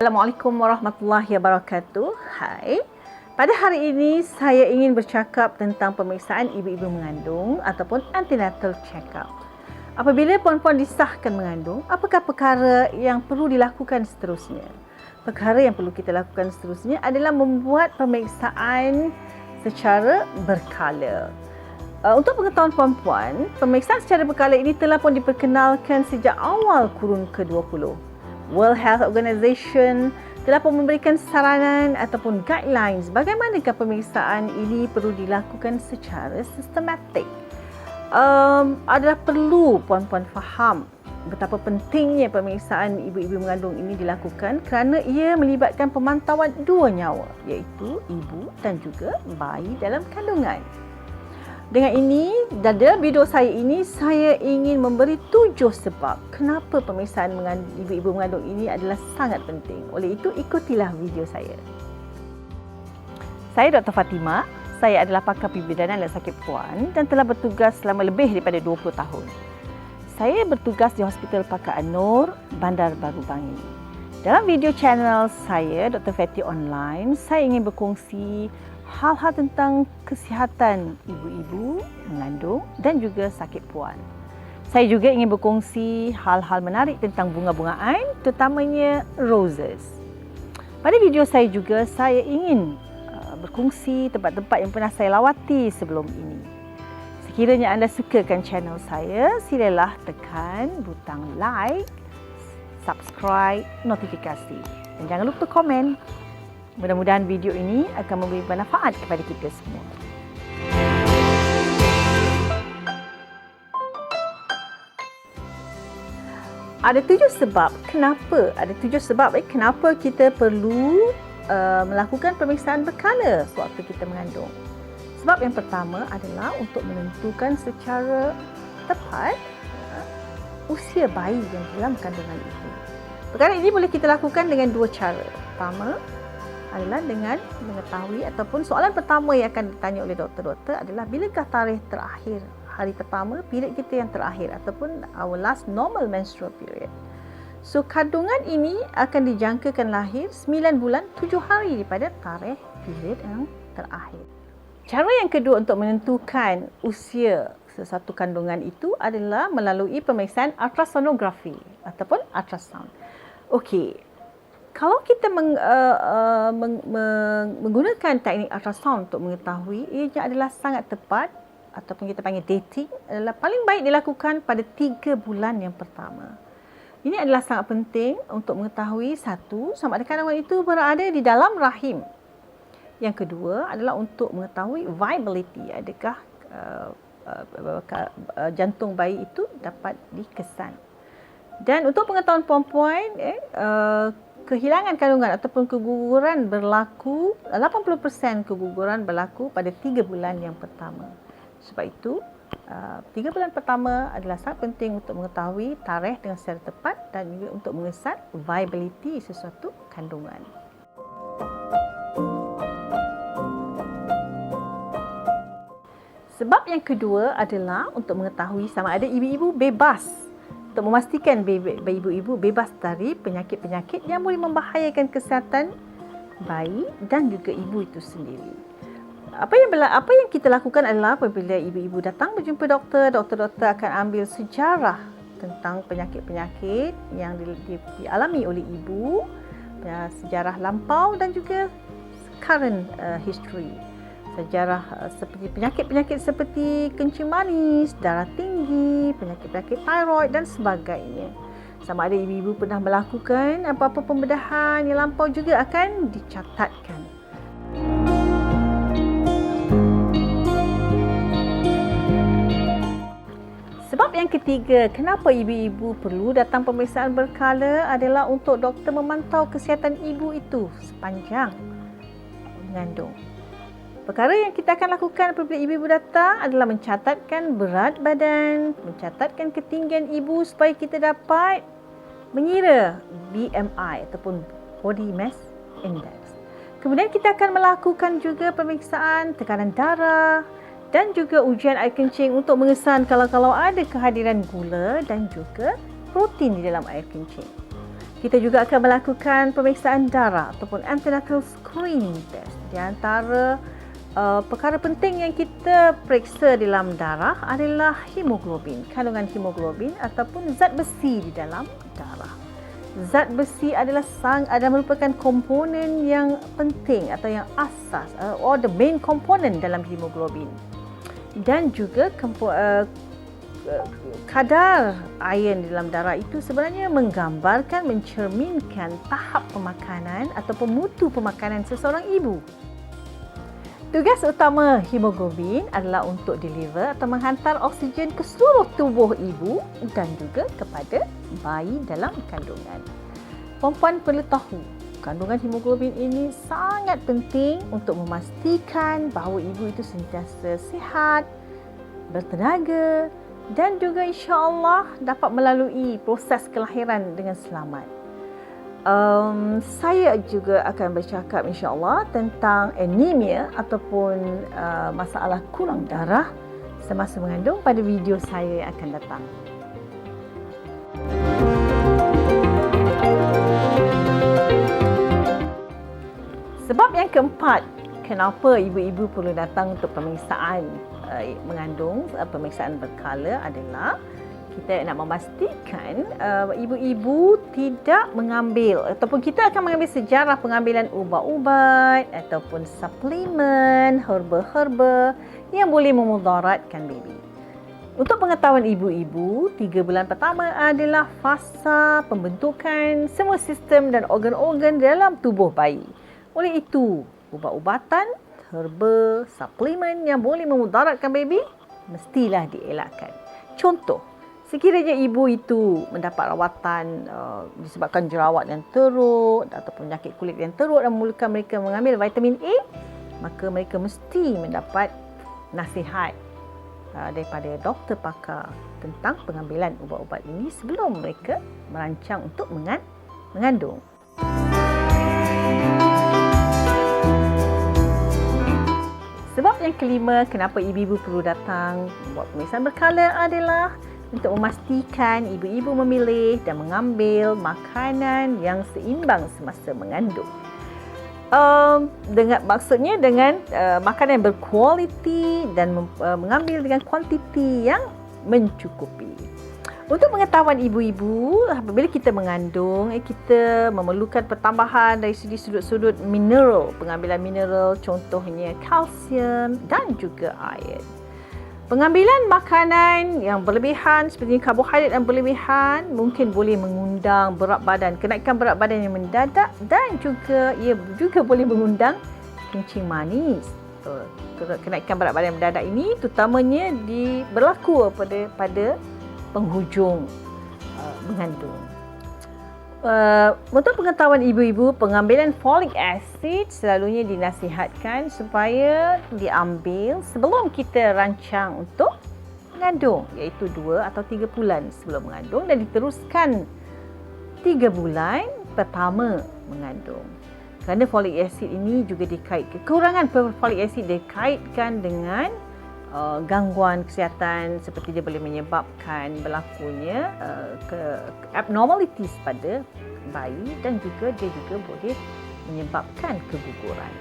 Assalamualaikum warahmatullahi wabarakatuh. Hai. Pada hari ini saya ingin bercakap tentang pemeriksaan ibu-ibu mengandung ataupun antenatal check-up. Apabila puan-puan disahkan mengandung, apakah perkara yang perlu dilakukan seterusnya? Perkara yang perlu kita lakukan seterusnya adalah membuat pemeriksaan secara berkala. Untuk pengetahuan puan-puan, pemeriksaan secara berkala ini telah pun diperkenalkan sejak awal kurun ke-20. World Health Organization telah pun memberikan saranan ataupun guidelines bagaimanakah pemeriksaan ini perlu dilakukan secara sistematik. Adalah perlu puan-puan faham betapa pentingnya pemeriksaan ibu-ibu mengandung ini dilakukan kerana ia melibatkan pemantauan dua nyawa, iaitu ibu dan juga bayi dalam kandungan. Dengan ini, dalam video saya ini, saya ingin memberi 7 sebab kenapa pemeriksaan ibu-ibu mengandung ini adalah sangat penting. Oleh itu, ikutilah video saya. Saya Dr. Fatimah. Saya adalah pakar perbidanan dan sakit puan dan telah bertugas selama lebih daripada 20 tahun. Saya bertugas di Hospital Pakar An-Nur, Bandar Baru Bangi. Dalam video channel saya, Dr. Fatty Online, saya ingin berkongsi hal-hal tentang kesihatan ibu-ibu mengandung dan juga sakit puan. Saya juga ingin berkongsi hal-hal menarik tentang bunga-bungaan, terutamanya roses. Pada video saya juga, saya ingin berkongsi tempat-tempat yang pernah saya lawati sebelum ini. Sekiranya anda sukakan channel saya, silalah tekan butang like, subscribe, notifikasi dan jangan lupa komen. Mudah-mudahan video ini akan memberi manfaat kepada kita semua. Ada 7 sebab kenapa kita perlu melakukan pemeriksaan berkala sewaktu kita mengandung. Sebab yang pertama adalah untuk menentukan secara tepat usia bayi yang dalam kandungan itu. Perkara ini boleh kita lakukan dengan 2 cara. Pertama adalah dengan mengetahui ataupun soalan pertama yang akan ditanya oleh doktor-doktor adalah bilakah tarikh terakhir hari pertama period kita yang terakhir ataupun our last normal menstrual period. So kandungan ini akan dijangkakan lahir 9 bulan 7 hari daripada tarikh period yang terakhir. Cara yang kedua untuk menentukan usia sesuatu kandungan itu adalah melalui pemeriksaan ultrasonografi ataupun ultrasound. Okey. Kalau kita menggunakan teknik ultrasound untuk mengetahui, ia adalah sangat tepat ataupun kita panggil dating adalah paling baik dilakukan pada 3 bulan yang pertama. Ini adalah sangat penting untuk mengetahui satu, sama ada kandungan itu berada di dalam rahim. Yang kedua adalah untuk mengetahui viability, adakah jantung bayi itu dapat dikesan. Dan untuk pengetahuan puan-puan, kehilangan kandungan ataupun keguguran berlaku, 80% keguguran berlaku pada 3 bulan yang pertama. Sebab itu, 3 bulan pertama adalah sangat penting untuk mengetahui tarikh dengan secara tepat dan juga untuk mengesan viability sesuatu kandungan. Sebab yang kedua adalah untuk mengetahui sama ada ibu-ibu bebas, untuk memastikan ibu-ibu bebas dari penyakit-penyakit yang boleh membahayakan kesihatan bayi dan juga ibu itu sendiri. Apa yang kita lakukan adalah apabila ibu-ibu datang berjumpa doktor akan ambil sejarah tentang penyakit-penyakit yang dialami oleh ibu, sejarah lampau dan juga current history. Sejarah seperti penyakit-penyakit seperti kencing manis, darah tinggi, penyakit-penyakit thyroid dan sebagainya. Sama ada ibu-ibu pernah melakukan apa-apa pembedahan yang lampau juga akan dicatatkan. Sebab yang ketiga, kenapa ibu-ibu perlu datang pemeriksaan berkala adalah untuk doktor memantau kesihatan ibu itu sepanjang mengandung. Perkara yang kita akan lakukan apabila ibu-ibu datang adalah mencatatkan berat badan, mencatatkan ketinggian ibu supaya kita dapat mengira BMI ataupun Body Mass Index. Kemudian kita akan melakukan juga pemeriksaan tekanan darah dan juga ujian air kencing untuk mengesan kalau ada kehadiran gula dan juga protein di dalam air kencing. Kita juga akan melakukan pemeriksaan darah ataupun antenatal screening test. Di antara perkara penting yang kita periksa dalam darah adalah hemoglobin, kandungan hemoglobin ataupun zat besi di dalam darah. Zat besi adalah merupakan komponen yang penting atau yang asas or the main component dalam hemoglobin. Dan juga kadar iron di dalam darah itu sebenarnya menggambarkan, mencerminkan tahap pemakanan ataupun mutu pemakanan seseorang ibu. Tugas utama hemoglobin adalah untuk deliver atau menghantar oksigen ke seluruh tubuh ibu dan juga kepada bayi dalam kandungan. Perempuan perlu tahu, kandungan hemoglobin ini sangat penting untuk memastikan bahawa ibu itu sentiasa sihat, bertenaga dan juga insya-Allah dapat melalui proses kelahiran dengan selamat. Saya juga akan bercakap insya-Allah tentang anemia ataupun masalah kurang darah semasa mengandung pada video saya yang akan datang. Sebab yang keempat, kenapa ibu-ibu perlu datang untuk pemeriksaan mengandung, pemeriksaan berkala adalah kita nak memastikan ibu-ibu tidak mengambil ataupun kita akan mengambil sejarah pengambilan ubat-ubat ataupun suplemen, herba-herba yang boleh memudaratkan baby. Untuk pengetahuan ibu-ibu, 3 bulan pertama adalah fasa pembentukan semua sistem dan organ-organ dalam tubuh bayi. Oleh itu, ubat-ubatan, herba, suplemen yang boleh memudaratkan baby mestilah dielakkan. Contoh, sekiranya ibu itu mendapat rawatan disebabkan jerawat yang teruk ataupun penyakit kulit yang teruk dan memerlukan mereka mengambil vitamin A, maka mereka mesti mendapat nasihat daripada doktor pakar tentang pengambilan ubat-ubat ini sebelum mereka merancang untuk mengandung. Sebab yang kelima, kenapa ibu-ibu perlu datang buat pemeriksaan berkala adalah untuk memastikan ibu-ibu memilih dan mengambil makanan yang seimbang semasa mengandung. Maksudnya dengan makanan yang berkualiti dan mengambil dengan kuantiti yang mencukupi. Untuk pengetahuan ibu-ibu, apabila kita mengandung, kita memerlukan pertambahan dari segi sudut-sudut mineral, pengambilan mineral contohnya kalsium dan juga iron. Pengambilan makanan yang berlebihan seperti karbohidrat yang berlebihan mungkin boleh mengundang berat badan, kenaikan berat badan yang mendadak dan ia juga boleh mengundang kencing manis. Kenaikan berat badan yang mendadak ini terutamanya berlaku pada penghujung mengandung. Untuk pengetahuan ibu-ibu, pengambilan folic acid selalunya dinasihatkan supaya diambil sebelum kita rancang untuk mengandung, iaitu 2 atau 3 bulan sebelum mengandung dan diteruskan 3 bulan pertama mengandung. Kerana folic acid ini juga kekurangan folic acid dikaitkan dengan gangguan kesihatan seperti dia boleh menyebabkan berlakunya abnormalities pada bayi dan juga dia juga boleh menyebabkan keguguran.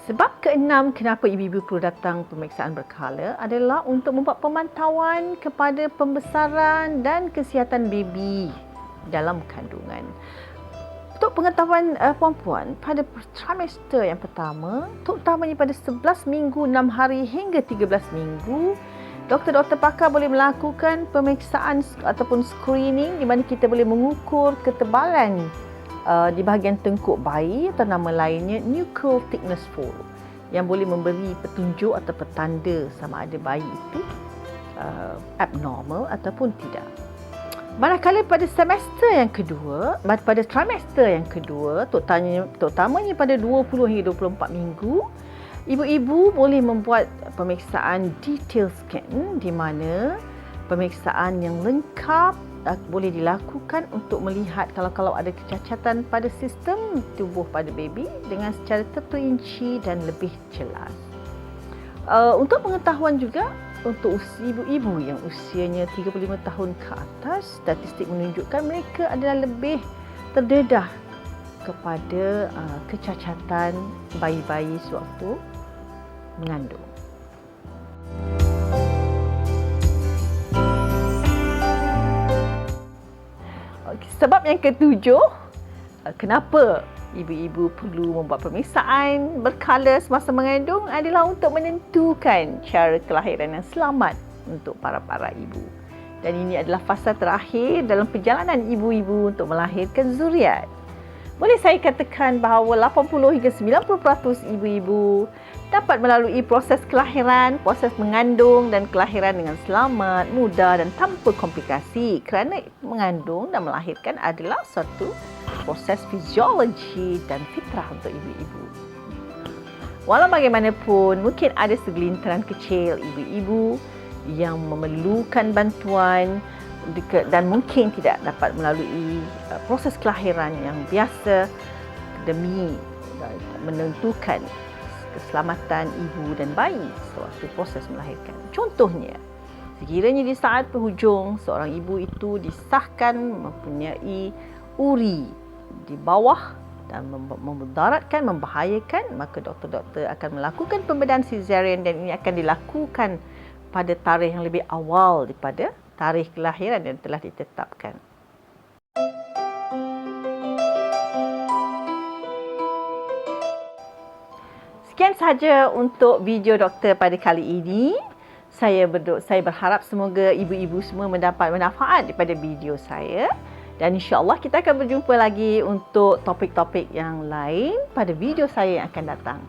Sebab keenam kenapa ibu-ibu perlu datang pemeriksaan berkala adalah untuk membuat pemantauan kepada pembesaran dan kesihatan baby dalam kandungan. Untuk pengetahuan perempuan, pada trimester yang pertama, terutamanya pada 11 minggu, 6 hari hingga 13 minggu, doktor-doktor pakar boleh melakukan pemeriksaan ataupun screening di mana kita boleh mengukur ketebalan di bahagian tengkuk bayi atau nama lainnya nuchal thickness score yang boleh memberi petunjuk atau petanda sama ada bayi itu abnormal ataupun tidak. Manakala pada trimester yang kedua, terutamanya pada 20 hingga 24 minggu, ibu-ibu boleh membuat pemeriksaan detail scan di mana pemeriksaan yang lengkap boleh dilakukan untuk melihat kalau ada kecacatan pada sistem tubuh pada baby dengan secara terperinci dan lebih jelas. Untuk pengetahuan juga, untuk ibu-ibu yang usianya 35 tahun ke atas, statistik menunjukkan mereka adalah lebih terdedah kepada kecacatan bayi-bayi sewaktu mengandung. Sebab yang ketujuh, kenapa ibu-ibu perlu membuat pemeriksaan berkala semasa mengandung adalah untuk menentukan cara kelahiran yang selamat untuk para ibu. Dan ini adalah fasa terakhir dalam perjalanan ibu-ibu untuk melahirkan zuriat. Boleh saya katakan bahawa 80 hingga 90% ibu-ibu dapat melalui proses kelahiran, proses mengandung dan kelahiran dengan selamat, mudah dan tanpa komplikasi, kerana mengandung dan melahirkan adalah suatu proses fisiologi dan fitrah untuk ibu-ibu. Walau bagaimanapun, mungkin ada segelintiran kecil ibu-ibu yang memerlukan bantuan dan mungkin tidak dapat melalui proses kelahiran yang biasa demi menentukan keselamatan ibu dan bayi sewaktu proses melahirkan. Contohnya, sekiranya di saat penghujung seorang ibu itu disahkan mempunyai uri di bawah dan memudaratkan, membahayakan, maka doktor-doktor akan melakukan pembedahan caesarean dan ini akan dilakukan pada tarikh yang lebih awal daripada tarikh kelahiran yang telah ditetapkan. Sekian sahaja untuk video doktor pada kali ini. Saya berharap semoga ibu-ibu semua mendapat manfaat daripada video saya. Dan insya-Allah kita akan berjumpa lagi untuk topik-topik yang lain pada video saya yang akan datang.